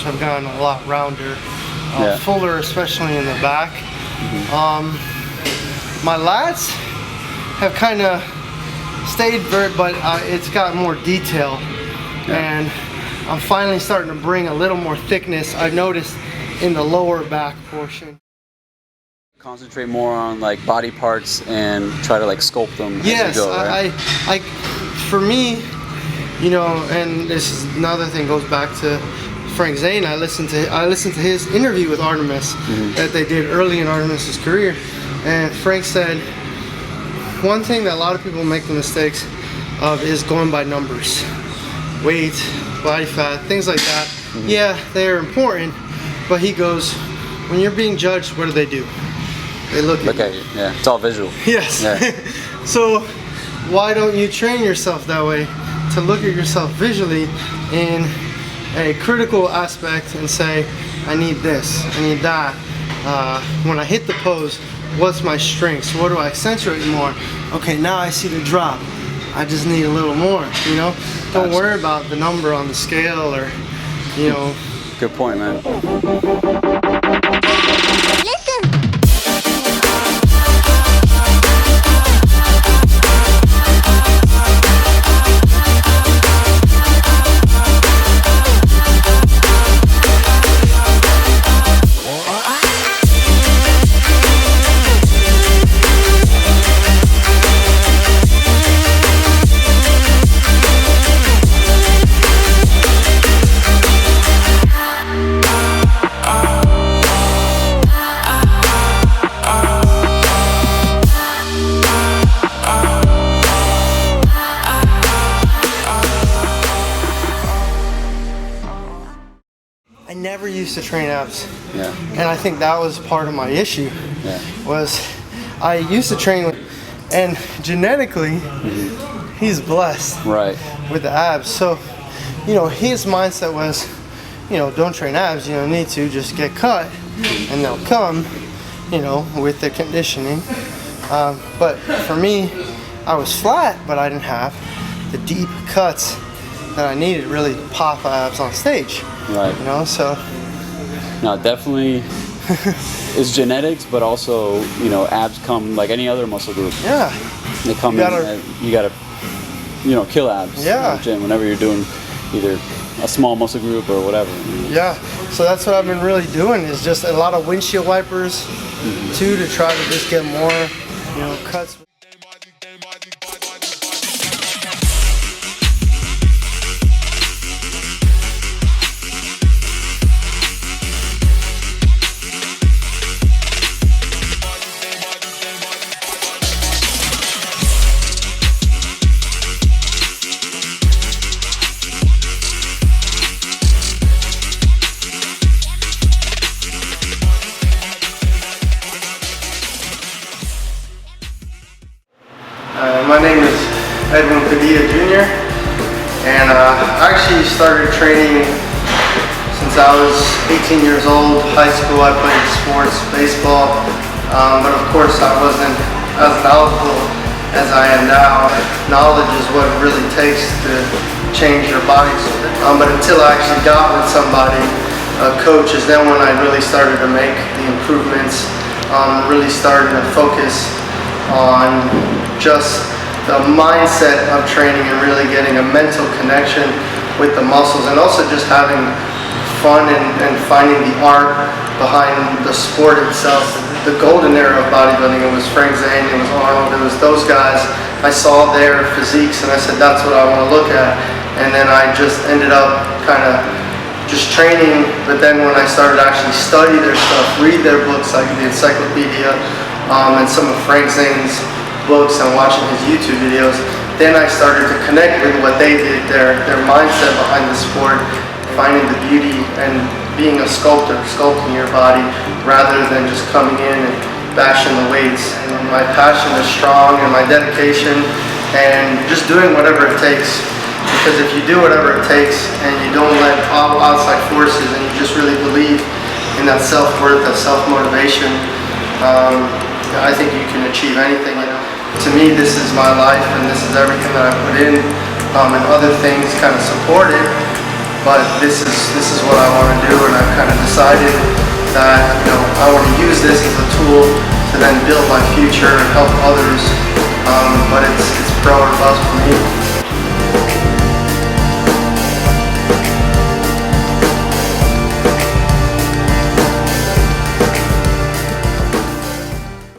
I've gotten a lot rounder, fuller, especially in the back. My lats have kind of stayed but it's got more detail, and I'm finally starting to bring a little more thickness, I've noticed, in the lower back portion. Concentrate more on like body parts and try to like sculpt them as you go, right? I for me, you know, and this is another thing, goes back to Frank Zane. I listened to his interview with Artemis that they did early in Artemis's career, and Frank said one thing that a lot of people make the mistakes of is going by numbers, weight, body fat, things like that. Yeah, they're important, but he goes, when you're being judged, what do? They look at you. Yeah, it's all visual. Yes. Yeah. So why don't you train yourself that way, to look at yourself visually in a critical aspect and say, I need this, I need that. When I hit the pose, what's my strengths? What do I accentuate more? Okay, now I see the drop. I just need a little more, you know? Don't worry about the number on the scale, or, you know. Good point, man. I never used to train abs. Yeah. And I think that was part of my issue. Yeah. Was I used to train with, and genetically, he's blessed with the abs. So, you know, his mindset was, you know, don't train abs, you don't need to, just get cut, and they'll come, you know, with the conditioning. But for me, I was flat, but I didn't have the deep cuts that I needed to really pop abs on stage. Right. You know, so. No, definitely it's genetics, but also, you know, abs come like any other muscle group. Yeah. They come you gotta, you know, kill abs. Yeah. In the gym, whenever you're doing either a small muscle group or whatever. Yeah. So that's what I've been really doing, is just a lot of windshield wipers too, to try to just get more, you know, cuts. My name is Padilla Jr. and I actually started training since I was 18 years old. High school I played sports, baseball, but of course I wasn't as knowledgeable as I am now. Knowledge is what it really takes to change your body. But until I actually got with somebody, a coach, is then when I really started to make the improvements, really started to focus on just the mindset of training and really getting a mental connection with the muscles, and also just having fun and finding the art behind the sport itself. The golden era of bodybuilding, it was Frank Zane, it was Arnold, it was those guys. I saw their physiques and I said, that's what I want to look at. And then I just ended up kind of just training, but then when I started to actually study their stuff, read their books like the encyclopedia, and some of Frank Zane's books and watching his YouTube videos, then I started to connect with what they did, their mindset behind the sport, finding the beauty and being a sculptor, sculpting your body rather than just coming in and bashing the weights. And my passion is strong, and my dedication, and just doing whatever it takes. Because if you do whatever it takes and you don't let all outside forces, and you just really believe in that self-worth, that self-motivation, I think you can achieve anything. You know, to me, this is my life, and this is everything that I put in, and other things kind of support it. but this is what I want to do, and I've kind of decided that, you know, I want to use this as a tool to then build my future and help others. But it's pro or bust for me.